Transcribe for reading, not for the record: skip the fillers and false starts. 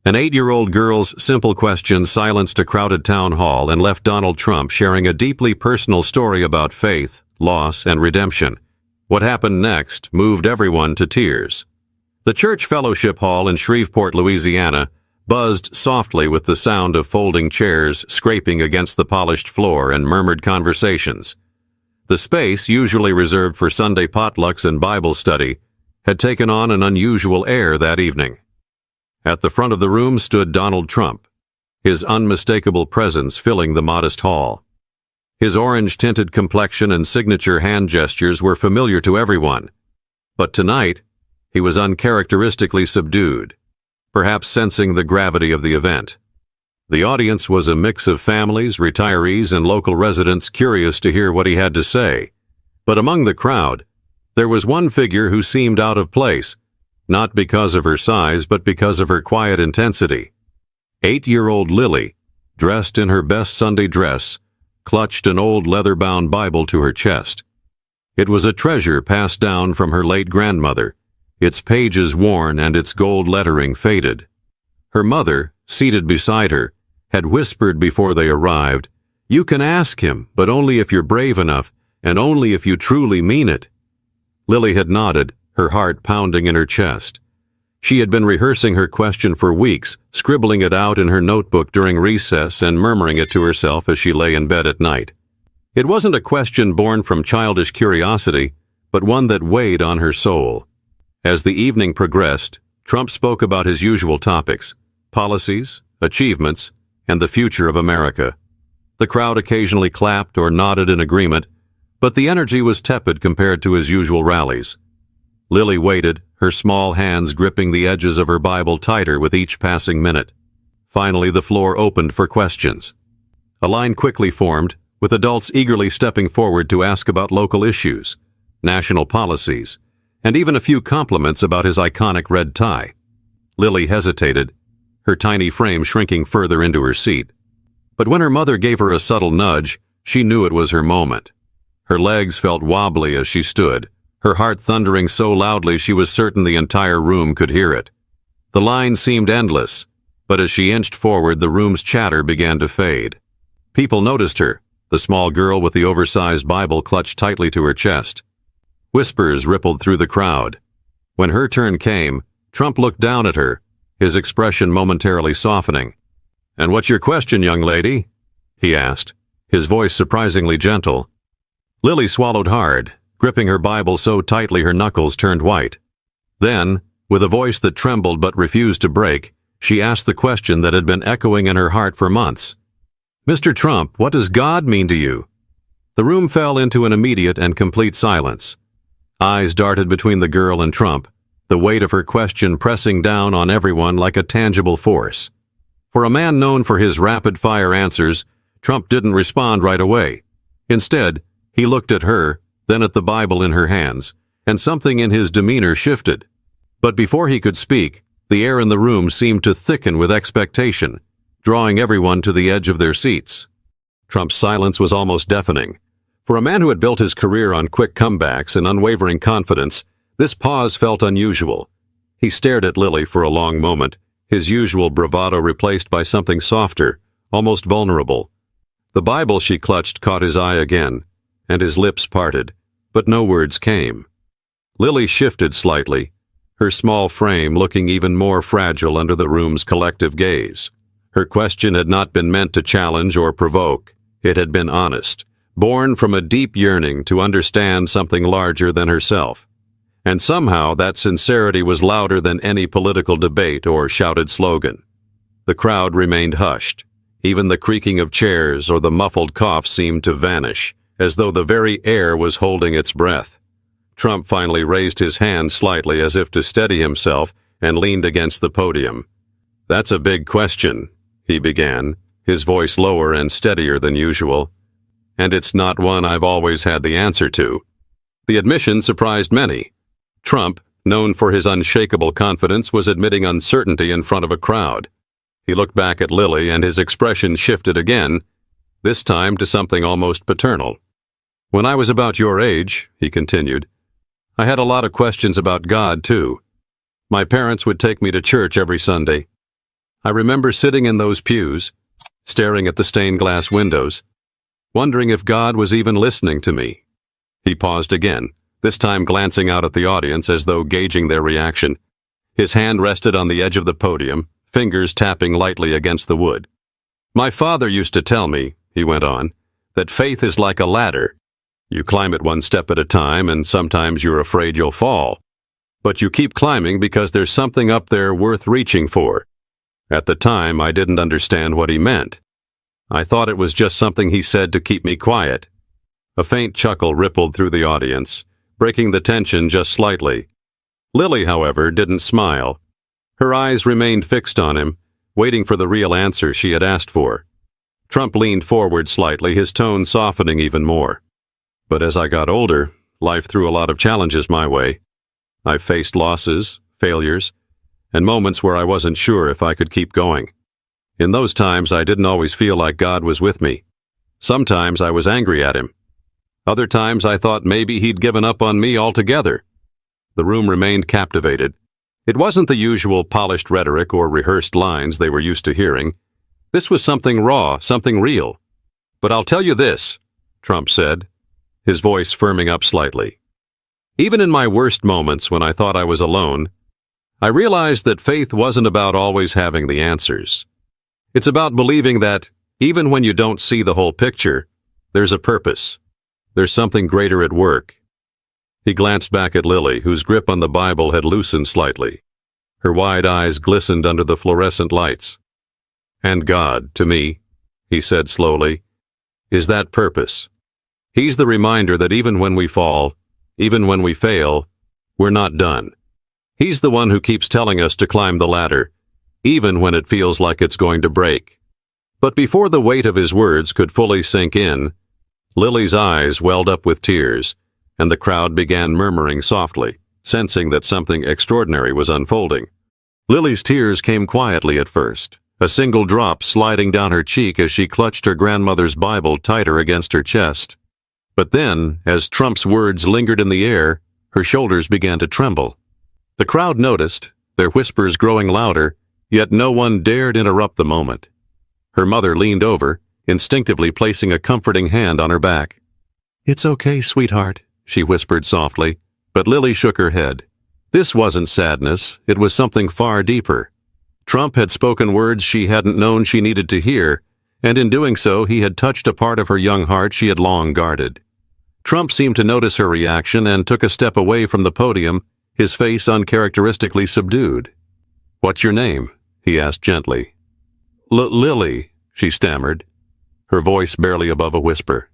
An 8-year-old girl's simple question silenced a crowded town hall and left Donald Trump sharing a deeply personal story about faith, loss, and redemption. What happened next moved everyone to tears. The church fellowship hall in Shreveport, Louisiana, buzzed softly with the sound of folding chairs scraping against the polished floor and murmured conversations. The space, usually reserved for Sunday potlucks and Bible study, had taken on an unusual air that evening. At the front of the room stood Donald Trump, his unmistakable presence filling the modest hall. His orange-tinted complexion and signature hand gestures were familiar to everyone, but tonight he was uncharacteristically subdued, perhaps sensing the gravity of the event. The audience was a mix of families, retirees, and local residents curious to hear what he had to say. But among the crowd, there was one figure who seemed out of place, not because of her size, but because of her quiet intensity. 8-year-old Lily, dressed in her best Sunday dress, clutched an old leather-bound Bible to her chest. It was a treasure passed down from her late grandmother, its pages worn and its gold lettering faded. Her mother, seated beside her, had whispered before they arrived, "You can ask him, but only if you're brave enough, and only if you truly mean it." Lily had nodded, her heart pounding in her chest. She had been rehearsing her question for weeks, scribbling it out in her notebook during recess and murmuring it to herself as she lay in bed at night. It wasn't a question born from childish curiosity, but one that weighed on her soul. As the evening progressed, Trump spoke about his usual topics: policies, achievements, and the future of America. The crowd occasionally clapped or nodded in agreement, but the energy was tepid compared to his usual rallies. Lily waited, her small hands gripping the edges of her Bible tighter with each passing minute. Finally, the floor opened for questions. A line quickly formed, with adults eagerly stepping forward to ask about local issues, national policies, and even a few compliments about his iconic red tie. Lily hesitated, her tiny frame shrinking further into her seat. But when her mother gave her a subtle nudge, she knew it was her moment. Her legs felt wobbly as she stood, her heart thundering so loudly she was certain the entire room could hear it. The line seemed endless, but as she inched forward, the room's chatter began to fade. People noticed her, the small girl with the oversized Bible clutched tightly to her chest. Whispers rippled through the crowd. When her turn came, Trump looked down at her, his expression momentarily softening. "And what's your question, young lady?" he asked, his voice surprisingly gentle. Lily swallowed hard, gripping her Bible so tightly her knuckles turned white. Then, with a voice that trembled but refused to break, she asked the question that had been echoing in her heart for months. "Mr. Trump, what does God mean to you?" The room fell into an immediate and complete silence. Eyes darted between the girl and Trump, the weight of her question pressing down on everyone like a tangible force. For a man known for his rapid-fire answers, Trump didn't respond right away. Instead, he looked at her, then at the Bible in her hands, and something in his demeanor shifted. But before he could speak, the air in the room seemed to thicken with expectation, drawing everyone to the edge of their seats. Trump's silence was almost deafening. For a man who had built his career on quick comebacks and unwavering confidence, this pause felt unusual. He stared at Lily for a long moment, his usual bravado replaced by something softer, almost vulnerable. The Bible she clutched caught his eye again, and his lips parted, but no words came. Lily shifted slightly, her small frame looking even more fragile under the room's collective gaze. Her question had not been meant to challenge or provoke. It had been honest, born from a deep yearning to understand something larger than herself. And somehow that sincerity was louder than any political debate or shouted slogan. The crowd remained hushed. Even the creaking of chairs or the muffled cough seemed to vanish, as though the very air was holding its breath. Trump finally raised his hand slightly as if to steady himself and leaned against the podium. "That's a big question," he began, his voice lower and steadier than usual. "And it's not one I've always had the answer to." The admission surprised many. Trump, known for his unshakable confidence, was admitting uncertainty in front of a crowd. He looked back at Lily and his expression shifted again, this time to something almost paternal. "When I was about your age," he continued, "I had a lot of questions about God, too. My parents would take me to church every Sunday. I remember sitting in those pews, staring at the stained glass windows, wondering if God was even listening to me. He paused again, this time glancing out at the audience as though gauging their reaction. His hand rested on the edge of the podium, fingers tapping lightly against the wood. "My father used to tell me," he went on, "that faith is like a ladder. You climb it one step at a time, and sometimes you're afraid you'll fall. But you keep climbing because there's something up there worth reaching for." At the time, I didn't understand what he meant. I thought it was just something he said to keep me quiet. A faint chuckle rippled through the audience, breaking the tension just slightly. Lily, however, didn't smile. Her eyes remained fixed on him, waiting for the real answer she had asked for. Trump leaned forward slightly, his tone softening even more. "But as I got older, life threw a lot of challenges my way. I faced losses, failures, and moments where I wasn't sure if I could keep going. In those times, I didn't always feel like God was with me. Sometimes I was angry at him. Other times I thought maybe he'd given up on me altogether." The room remained captivated. It wasn't the usual polished rhetoric or rehearsed lines they were used to hearing. This was something raw, something real. "But I'll tell you this," Trump said, his voice firming up slightly. "Even in my worst moments when I thought I was alone, I realized that faith wasn't about always having the answers. It's about believing that, even when you don't see the whole picture, there's a purpose. There's something greater at work." He glanced back at Lily, whose grip on the Bible had loosened slightly. Her wide eyes glistened under the fluorescent lights. "And God, to me," he said slowly, "is that purpose. He's the reminder that even when we fall, even when we fail, we're not done. He's the one who keeps telling us to climb the ladder, even when it feels like it's going to break." But before the weight of his words could fully sink in, Lily's eyes welled up with tears, and the crowd began murmuring softly, sensing that something extraordinary was unfolding. Lily's tears came quietly at first, a single drop sliding down her cheek as she clutched her grandmother's Bible tighter against her chest. But then, as Trump's words lingered in the air, her shoulders began to tremble. The crowd noticed, their whispers growing louder, yet no one dared interrupt the moment. Her mother leaned over, instinctively placing a comforting hand on her back. "It's okay, sweetheart," she whispered softly, but Lily shook her head. This wasn't sadness, it was something far deeper. Trump had spoken words she hadn't known she needed to hear, and in doing so he had touched a part of her young heart she had long guarded. Trump seemed to notice her reaction and took a step away from the podium, his face uncharacteristically subdued. "What's your name?" he asked gently. Lily," she stammered, her voice barely above a whisper.